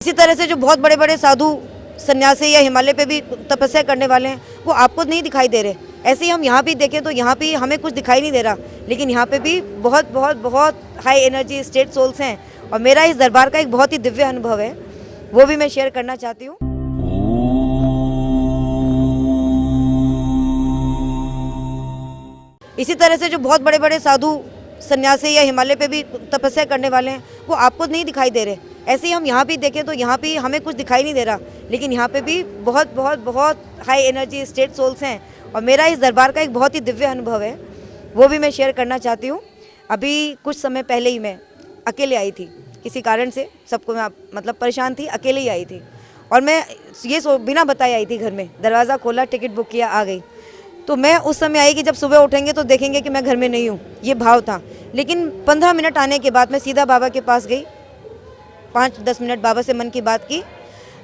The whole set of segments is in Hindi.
इसी तरह से जो बहुत बड़े बड़े साधु सन्यासी या हिमालय पे भी तपस्या करने वाले हैं वो आपको नहीं दिखाई दे रहे। ऐसे ही हम यहाँ भी देखें तो यहाँ भी हमें कुछ दिखाई नहीं दे रहा, लेकिन यहाँ पे भी बहुत बहुत बहुत हाई एनर्जी स्टेट सोल्स हैं। और मेरा इस दरबार का एक बहुत ही दिव्य अनुभव है, वो भी मैं शेयर करना चाहती हूँ। इसी तरह से जो बहुत बड़े बड़े साधु सन्यासी या हिमालय पे भी तपस्या करने वाले हैं वो आपको नहीं दिखाई दे रहे। ऐसे ही हम यहाँ भी देखें तो यहाँ भी हमें कुछ दिखाई नहीं दे रहा, लेकिन यहाँ पे भी बहुत बहुत बहुत हाई एनर्जी स्टेट सोल्स हैं। और मेरा इस दरबार का एक बहुत ही दिव्य अनुभव है, वो भी मैं शेयर करना चाहती हूँ। अभी कुछ समय पहले ही मैं अकेले आई थी, किसी कारण से सबको मैं मतलब परेशान थी, अकेले ही आई थी। और मैं ये बिना बताए आई थी, घर में दरवाज़ा खोला, टिकट बुक किया, आ गई। तो मैं उस समय आई कि जब सुबह उठेंगे तो देखेंगे कि मैं घर में नहीं हूँ, ये भाव था। लेकिन 15 मिनट आने के बाद मैं सीधा बाबा के पास गई, 5-10 मिनट बाबा से मन की बात की।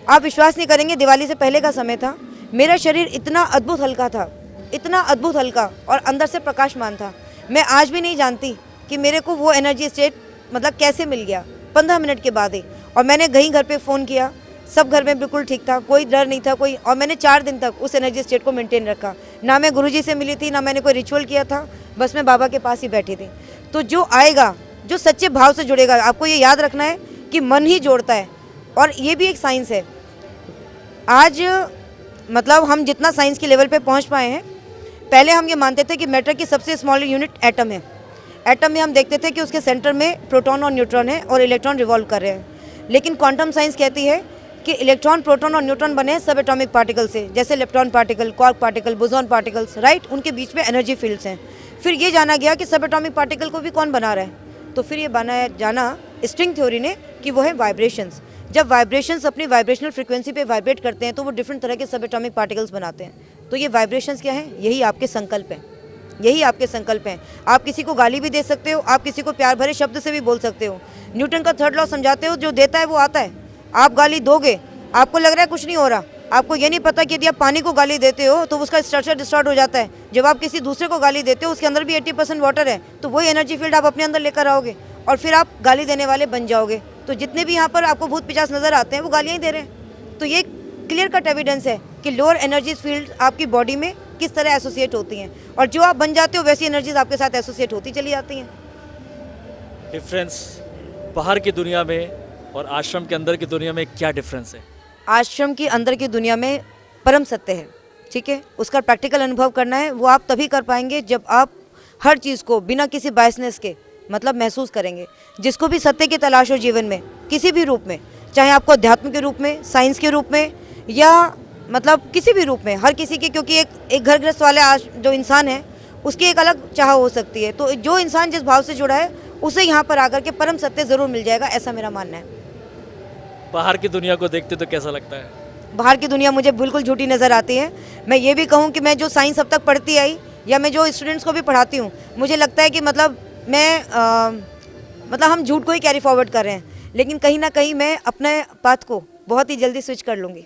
आप विश्वास नहीं करेंगे, दिवाली से पहले का समय था, मेरा शरीर इतना अद्भुत हल्का था, इतना अद्भुत हल्का, और अंदर से प्रकाशमान था। मैं आज भी नहीं जानती कि मेरे को वो एनर्जी स्टेट मतलब कैसे मिल गया, 15 मिनट के बाद ही। और मैंने घर पे फ़ोन किया, सब घर में बिल्कुल ठीक था, कोई डर नहीं था कोई। और मैंने 4 दिन तक उस एनर्जी स्टेट को मेंटेन रखा। ना मैं गुरुजी से मिली थी, ना मैंने कोई रिचुअल किया था, बस मैं बाबा के पास ही बैठी थी। तो जो आएगा, जो सच्चे भाव से जुड़ेगा, आपको ये याद रखना है कि मन ही जोड़ता है। और ये भी एक साइंस है। आज मतलब हम जितना साइंस के लेवल पे पहुंच पाए हैं, पहले हम ये मानते थे कि मैटर की सबसे स्मॉल यूनिट एटम है। एटम में हम देखते थे कि उसके सेंटर में प्रोटॉन और न्यूट्रॉन है और इलेक्ट्रॉन रिवॉल्व कर रहे हैं। लेकिन क्वांटम साइंस कहती है कि इलेक्ट्रॉन, प्रोटॉन और न्यूट्रॉन बने हैं सब एटॉमिक पार्टिकल से, जैसे lepton particle, quark particle, boson particles, right. उनके बीच में एनर्जी फील्ड्स हैं। फिर ये जाना गया कि सब एटॉमिक पार्टिकल को भी कौन बना रहा है, तो फिर ये बनाया जाना स्ट्रिंग थ्योरी ने कि वो है वाइब्रेशंस। जब वाइब्रेशंस अपनी वाइब्रेशनल फ्रीक्वेंसी पे वाइब्रेट करते हैं तो वो डिफरेंट तरह के सब एटॉमिक पार्टिकल्स बनाते हैं। तो ये वाइब्रेशंस क्या है? यही आपके संकल्प हैं, यही आपके संकल्प हैं। आप किसी को गाली भी दे सकते हो, आप किसी को प्यार भरे शब्द से भी बोल सकते हो। न्यूटन का 3rd लॉ समझाते हो, जो देता है वो आता है। आप गाली दोगे, आपको लग रहा है कुछ नहीं हो रहा, आपको ये नहीं पता कि यदि आप पानी को गाली देते हो तो उसका स्ट्रक्चर डिस्टॉर्ट हो जाता है। जब आप किसी दूसरे को गाली देते हो, उसके अंदर भी 80% वाटर है, तो वही एनर्जी फील्ड आप अपने अंदर लेकर आओगे और फिर आप गाली देने वाले बन जाओगे। तो जितने भी यहाँ पर आपको भूत पिशाच नजर आते हैं वो गालियाँ ही दे रहे हैं। तो ये क्लियर कट एविडेंस है कि लोअर एनर्जी फील्ड आपकी बॉडी में किस तरह एसोसिएट होती हैं, और जो आप बन जाते हो वैसी एनर्जीज आपके साथ एसोसिएट होती चली जाती हैं। डिफरेंस बाहर की दुनिया में और आश्रम के अंदर की दुनिया में क्या डिफरेंस है? आश्रम की अंदर की दुनिया में परम सत्य है, ठीक है। उसका प्रैक्टिकल अनुभव करना है, वो आप तभी कर पाएंगे जब आप हर चीज़ को बिना किसी बायसनेस के मतलब महसूस करेंगे। जिसको भी सत्य की तलाश हो जीवन में, किसी भी रूप में, चाहे आपको अध्यात्म के रूप में, साइंस के रूप में, या मतलब किसी भी रूप में, हर किसी की, क्योंकि एक घर गृहस्थ वाले जो इंसान है उसकी एक अलग चाह हो सकती है। तो जो इंसान जिस भाव से जुड़ा है उसे यहाँ पर आकर के परम सत्य ज़रूर मिल जाएगा, ऐसा मेरा मानना है। बाहर की दुनिया को देखते तो कैसा लगता है? बाहर की दुनिया मुझे बिल्कुल झूठी नज़र आती है। मैं ये भी कहूँ कि मैं जो साइंस अब तक पढ़ती आई, या मैं जो स्टूडेंट्स को भी पढ़ाती हूँ, मुझे लगता है कि मतलब हम झूठ को ही कैरी फॉरवर्ड कर रहे हैं। लेकिन कहीं ना कहीं मैं अपने पाथ को बहुत ही जल्दी स्विच कर लूँगी,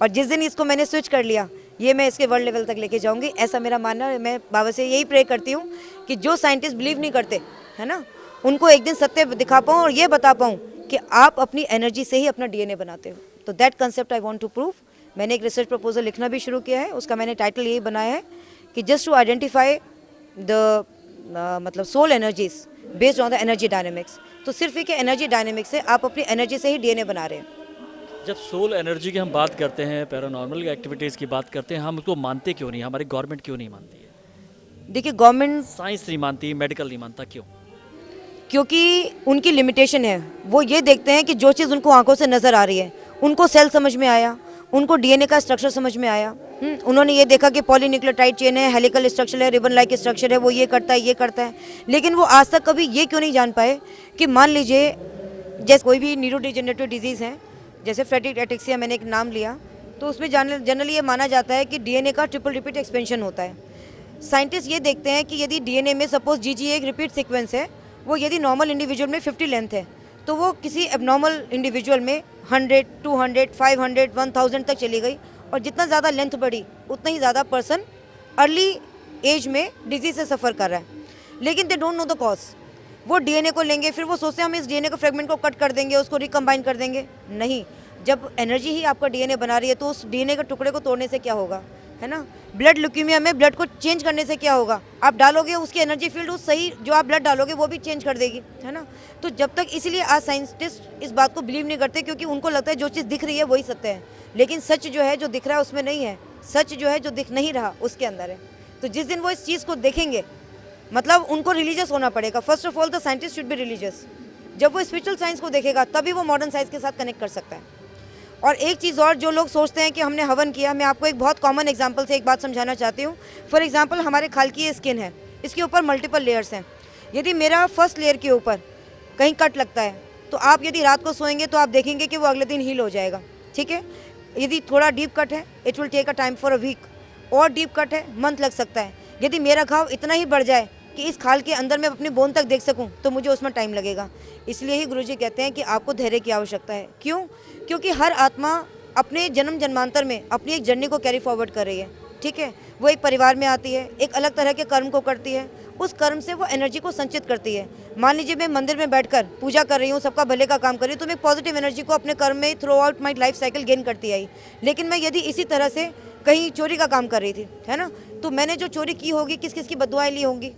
और जिस दिन इसको मैंने स्विच कर लिया, ये मैं इसके वर्ल्ड लेवल तक लेके जाऊँगी, ऐसा मेरा मानना है। मैं बाबा से यही प्रे करती हूँ कि जो साइंटिस्ट बिलीव नहीं करते है ना, उनको एक दिन सत्य दिखा पाऊँ और ये बता पाऊँ कि आप अपनी एनर्जी से ही अपना DNA बनाते हो। तो that concept I want to prove. मैंने एक रिसर्च प्रपोजल लिखना भी शुरू किया है, उसका मैंने टाइटल यही बनाया है कि जस्ट टू आइडेंटिफाई द मतलब soul energies based on the energy dynamics. तो सिर्फ एक एनर्जी डायनेमिक्स से आप अपनी एनर्जी से ही DNA बना रहे हैं। जब सोल एनर्जी की हम बात करते हैं, पैरानॉर्मल एक्टिविटीज़ की बात करते हैं, हम उसको मानते क्यों नहीं? हमारी गवर्नमेंट क्यों नहीं मानती है? देखिए, गवर्नमेंट साइंस नहीं मानती, मेडिकल नहीं मानता, क्यों? क्योंकि उनकी लिमिटेशन है। वो ये देखते हैं कि जो चीज़ उनको आंखों से नज़र आ रही है, उनको सेल समझ में आया, उनको DNA का स्ट्रक्चर समझ में आया। उन्होंने ये देखा कि पॉलीन्यूक्लियोटाइड चेन है, हेलिकल स्ट्रक्चर है, रिबन लाइक स्ट्रक्चर है, वो ये करता है, ये करता है। लेकिन वो आज तक कभी ये क्यों नहीं जान पाए कि मान लीजिए जैसे कोई भी न्यूरोडिजेनरेटिव डिजीज़ है, जैसे फ्रेटिक एटेक्सिया मैंने एक नाम लिया, तो उसमें जनरली ये माना जाता है कि DNA का ट्रिपल रिपीट एक्सपेंशन होता है। साइंटिस्ट ये देखते हैं कि यदि DNA में सपोज GG एक रिपीट सीक्वेंस है, वो यदि नॉर्मल इंडिविजुअल में 50 लेंथ है, तो वो किसी एबनॉर्मल इंडिविजुअल में 100, 200, 500, 1000 तक चली गई। और जितना ज़्यादा लेंथ बढ़ी, उतना ही ज़्यादा पर्सन अर्ली एज में डिजीज से सफ़र कर रहा है। लेकिन they don't know the cause. वो DNA को लेंगे, फिर वो सोचते हैं हम इस DNA के फ्रेगमेंट को कट कर देंगे, उसको रिकम्बाइन कर देंगे। नहीं, जब एनर्जी ही आपका डीएनए बना रही है तो उस डीएनए के टुकड़े को तोड़ने से क्या होगा, है ना। ब्लड ल्यूकीमिया में ब्लड को चेंज करने से क्या होगा, आप डालोगे उसकी एनर्जी फील्ड उस सही जो आप ब्लड डालोगे वो भी चेंज कर देगी, है ना। तो जब तक, इसलिए आज साइंटिस्ट इस बात को बिलीव नहीं करते, क्योंकि उनको लगता है जो चीज़ दिख रही है वही सत्य है, लेकिन सच जो है जो दिख रहा है उसमें नहीं है, सच जो है जो दिख नहीं रहा उसके अंदर है। तो जिस दिन वो इस चीज़ को देखेंगे, मतलब उनको रिलीजियस होना पड़ेगा। First of all the scientist should be religious. जब वो स्पिरिचुअल साइंस को देखेगा तभी वो मॉडर्न साइंस के साथ कनेक्ट कर सकता है। और एक चीज़ और, जो लोग सोचते हैं कि हमने हवन किया, मैं आपको एक बहुत कॉमन एग्जांपल से एक बात समझाना चाहती हूँ। फॉर एग्जांपल, हमारे खाल की ये स्किन है, इसके ऊपर मल्टीपल लेयर्स हैं। यदि मेरा फर्स्ट लेयर के ऊपर कहीं कट लगता है तो आप यदि रात को सोएंगे तो आप देखेंगे कि वो अगले दिन हील हो जाएगा, ठीक है। यदि थोड़ा डीप कट है, it will take a time for a week, और डीप कट है, मंथ लग सकता है। यदि मेरा घाव इतना ही बढ़ जाए कि इस खाल के अंदर मैं अपनी बोन तक देख सकूं तो मुझे उसमें टाइम लगेगा। इसलिए ही गुरुजी कहते हैं कि आपको धैर्य की आवश्यकता है। क्यों? क्योंकि हर आत्मा अपने जन्म जन्मांतर में अपनी एक जर्नी को कैरी फॉरवर्ड कर रही है, ठीक है। वो एक परिवार में आती है, एक अलग तरह के कर्म को करती है, उस कर्म से वो एनर्जी को संचित करती है। मान लीजिए मैं मंदिर में बैठकर पूजा कर रही हूँ, सबका भले का काम कर रही हूँ, तो मैं पॉजिटिव एनर्जी को अपने कर्म में through out my life cycle gain करती आई। लेकिन मैं यदि इसी तरह से कहीं चोरी का काम कर रही थी, है ना, तो मैंने जो चोरी की होगी, किस किस की बददुआएं ली होंगी,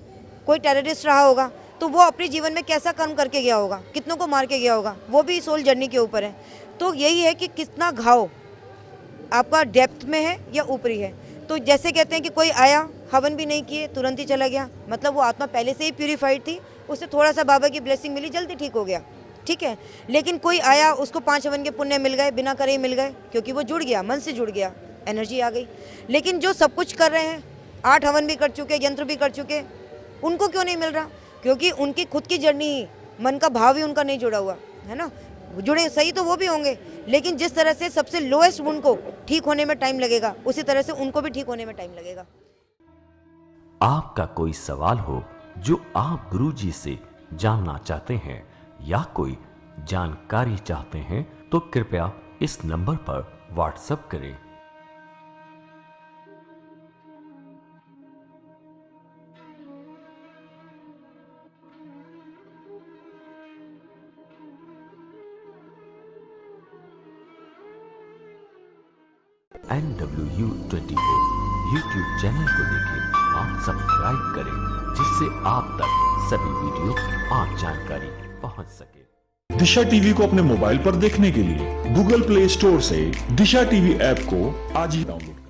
कोई टेररिस्ट रहा होगा तो वो अपने जीवन में कैसा कर्म करके गया होगा, कितनों को मार के गया होगा, वो भी सोल जर्नी के ऊपर है। तो यही है कि कितना घाव आपका डेप्थ में है या ऊपरी है। तो जैसे कहते हैं कि कोई आया, हवन भी नहीं किए, तुरंत ही चला गया, मतलब वो आत्मा पहले से ही प्यूरीफाइड थी, उससे थोड़ा सा बाबा की ब्लेसिंग मिली, जल्दी ठीक हो गया, ठीक है। लेकिन कोई आया, उसको 5 हवन के पुण्य मिल गए, बिना करे ही मिल गए, क्योंकि वो जुड़ गया, मन से जुड़ गया, एनर्जी आ गई। लेकिन जो सब कुछ कर रहे हैं, 8 हवन भी कर चुके, यंत्र भी कर चुके, उनको क्यों नहीं मिल रहा? क्योंकि उनकी खुद की जर्नी ही, मन का भाव ही उनका नहीं जुड़ा हुआ, है ना। जुड़े सही तो वो भी होंगे, लेकिन जिस तरह से सबसे लोएस्ट उनको ठीक होने में टाइम लगेगा, उसी तरह से उनको भी ठीक होने में टाइम लगेगा। आपका कोई सवाल हो जो आप गुरुजी से जानना चाहते हैं या कोई जानकारी चाहते हैं तो कृपया इस नंबर पर व्हाट्सएप करें। NW24 YouTube चैनल को देखें और सब्सक्राइब करें, जिससे आप तक सभी वीडियो और जानकारी पहुंच सके। दिशा टीवी को अपने मोबाइल पर देखने के लिए गूगल प्ले स्टोर से दिशा टीवी ऐप को आज ही डाउनलोड